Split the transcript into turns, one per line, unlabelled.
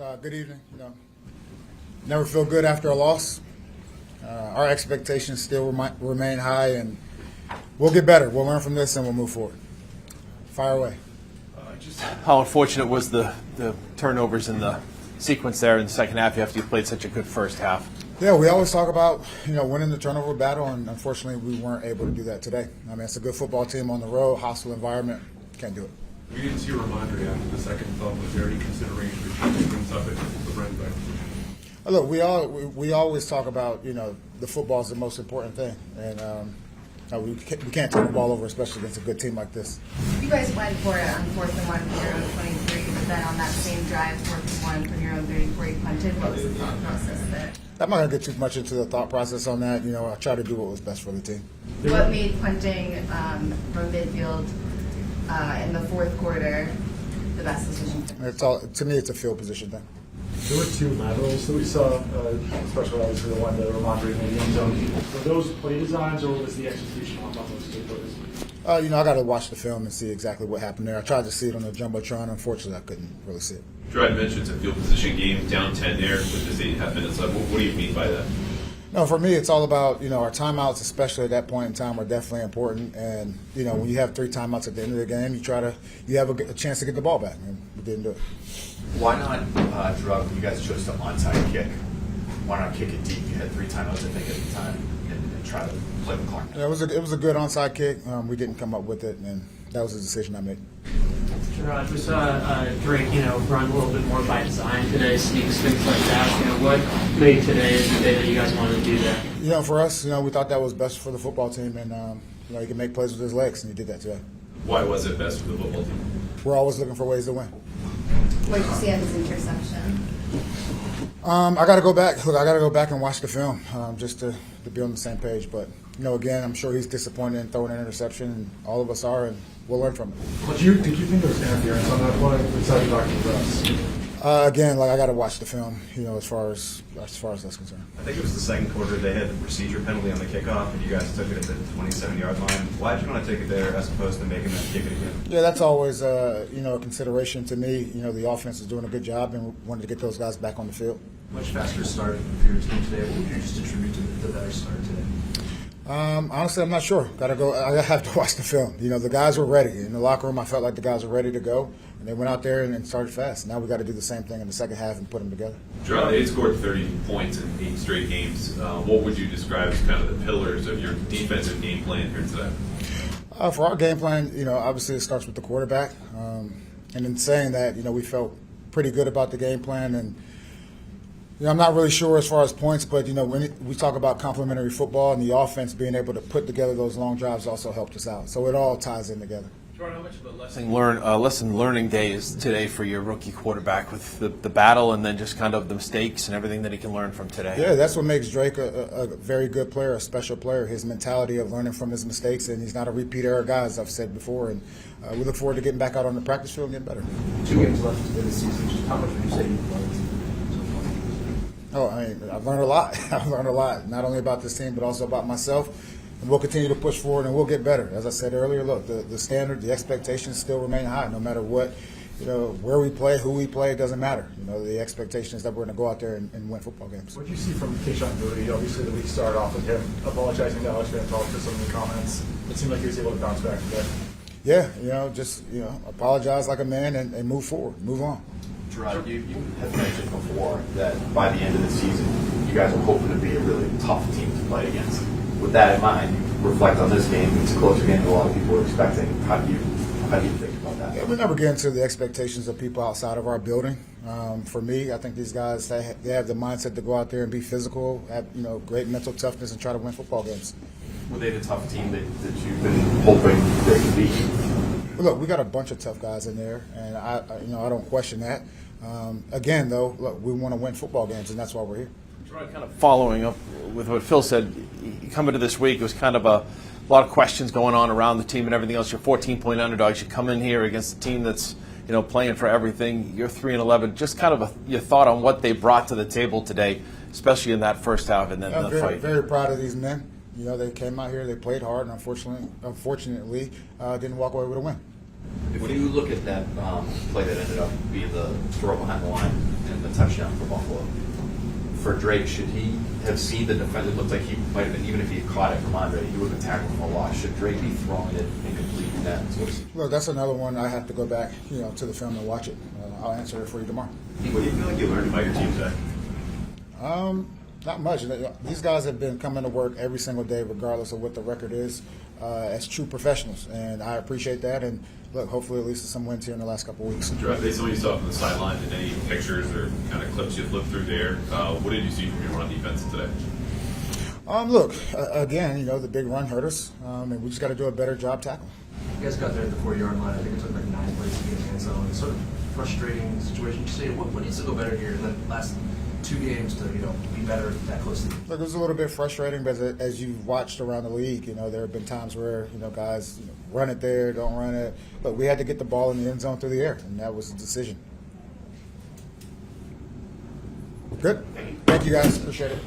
Good evening. Never feel good after a loss. Our expectations still remain high, and we'll get better. We'll learn from this, and we'll move forward. Fire away.
How unfortunate was the turnovers in the sequence there in the second half after you played such a good first half?
Yeah, we always talk about winning the turnover battle, and unfortunately we weren't able to do that today. I mean, it's a good football team on the road, hostile environment. Can't do it.
We didn't see Ramondre after the second thought. Was there any consideration for changing things up at the running back?
Look, we always talk about the football is the most important thing, and we can't turn the ball over, especially against a good team like this.
You guys went for it on 4th and 1 from your own 23, but then on that same drive, 4th and 1 from your own 34, you punted. What was the thought process there?
I'm not going to get too much into the thought process on that. I try to do what was best for the team.
What made punting from midfield in the fourth quarter the best decision?
To me, it's a field position thing.
There were two laterals that we saw, especially obviously the one that Ramondre made in the end zone. Were those play designs, or was the execution on those two plays?
I got to watch the film and see exactly what happened there. I tried to see it on the jumbotron. Unfortunately, I couldn't really see it.
Jerod mentioned it's a field position game, down 10 there with just 8.5 minutes left. What do you mean by that?
No, for me, it's all about, our timeouts, especially at that point in time, are definitely important. And, when you have 3 timeouts at the end of the game, you have a chance to get the ball back. And we didn't do it.
Why not, Jerod, when you guys chose to onside kick, why not kick it deep? You had 3 timeouts, I think, at the time, and try to play the clock.
Yeah, it was a good onside kick. We didn't come up with it, and that was a decision I made.
Jerod, we saw Drake, run a little bit more by design today, sneaks, things like that. What made today the day that you guys wanted to do that?
For us, we thought that was best for the football team, and he can make plays with his legs, and he did that today.
Why was it best for the football team?
We're always looking for ways to win.
What did you see on his interception?
I got to go back. Look, I got to go back and watch the film just to be on the same page. But again, I'm sure he's disappointed in throwing an interception, and all of us are, and we'll learn from it.
Did you think there was interference on that play? What's that talking for us?
Again, I got to watch the film. As far as that's concerned.
I think it was the second quarter. They had the procedure penalty on the kickoff, and you guys took it at the 27-yard line. Why did you want to take it there as opposed to making them kick it again?
Yeah, that's always a consideration to me. The offense is doing a good job, and wanted to get those guys back on the field.
Much faster start for your team today. What would you just attribute to the better start today?
Honestly, I'm not sure. I have to watch the film. The guys were ready. In the locker room, I felt like the guys were ready to go, and they went out there and started fast. Now we got to do the same thing in the second half and put them together.
Jerod, they scored 30 points in 8 straight games. What would you describe as kind of the pillars of your defensive game plan here today?
For our game plan, obviously it starts with the quarterback. And in saying that, we felt pretty good about the game plan. And I'm not really sure as far as points, but when we talk about complementary football and the offense being able to put together those long drives also helped us out. So it all ties in together.
Jerod, how much of a lesson learning day is today for your rookie quarterback with the battle and then just kind of the mistakes and everything that he can learn from today?
Yeah, that's what makes Drake a very good player, a special player. His mentality of learning from his mistakes, and he's not a repeat error guy, as I've said before. And we look forward to getting back out on the practice field and getting better.
2 games left in the season. Just how much would you say you've learned?
I've learned a lot. I've learned a lot, not only about this team, but also about myself. And we'll continue to push forward, and we'll get better. As I said earlier, look, the standard, the expectations still remain high, no matter what, where we play, who we play, it doesn't matter. The expectation is that we're going to go out there and win football games.
What did you see from Keyshawn Boutte? Obviously, the week started off with him apologizing to Alex Van Pelt for some of the comments. It seemed like he was able to bounce back today.
Yeah, apologize like a man and move forward, move on.
Jerod, you have mentioned before that by the end of the season, you guys are hoping to be a really tough team to play against. With that in mind, you reflect on this game. It's a closer game than a lot of people were expecting. How do you think about that?
Yeah, we never get into the expectations of people outside of our building. For me, I think these guys, they have the mindset to go out there and be physical, have great mental toughness, and try to win football games.
Were they the tough team that you've been hoping they could be?
Well, look, we got a bunch of tough guys in there, and I don't question that. Again, though, look, we want to win football games, and that's why we're here.
Kind of following up with what Phil said, coming to this week, it was kind of a lot of questions going on around the team and everything else. You're 14-point underdogs. You come in here against a team that's playing for everything. You're 3-11. Just kind of your thought on what they brought to the table today, especially in that first half and then the fight.
Very proud of these men. They came out here, they played hard, and unfortunately, didn't walk away with a win.
If you look at that play that ended up being the throw behind the line in the touchdown for Buffalo. For Drake, should he have seen the defense? It looked like he might have been, even if he had caught it from Andre, he would have been tackled for a loss. Should Drake be throwing it incomplete in that?
Look, that's another one I have to go back, to the film and watch it. I'll answer it for you tomorrow.
What do you feel like you learned about your team today?
Not much. These guys have been coming to work every single day, regardless of what the record is, as true professionals, and I appreciate that. And look, hopefully at least some wins here in the last couple of weeks.
Based on what you saw from the sideline, and any pictures or kind of clips you flipped through there, what did you see from your run defense today?
Look, again, the big run hurt us, and we just got to do a better job tackling.
You guys got there at the 4-yard line. I think it took like 9 plays to get in the end zone. It's sort of frustrating situation. You say, what needs to go better here in the last 2 games to be better that close to the
Look, it was a little bit frustrating, but as you've watched around the league, there have been times where guys run it there, don't run it. But we had to get the ball in the end zone through the air, and that was the decision. Good. Thank you guys. Appreciate it.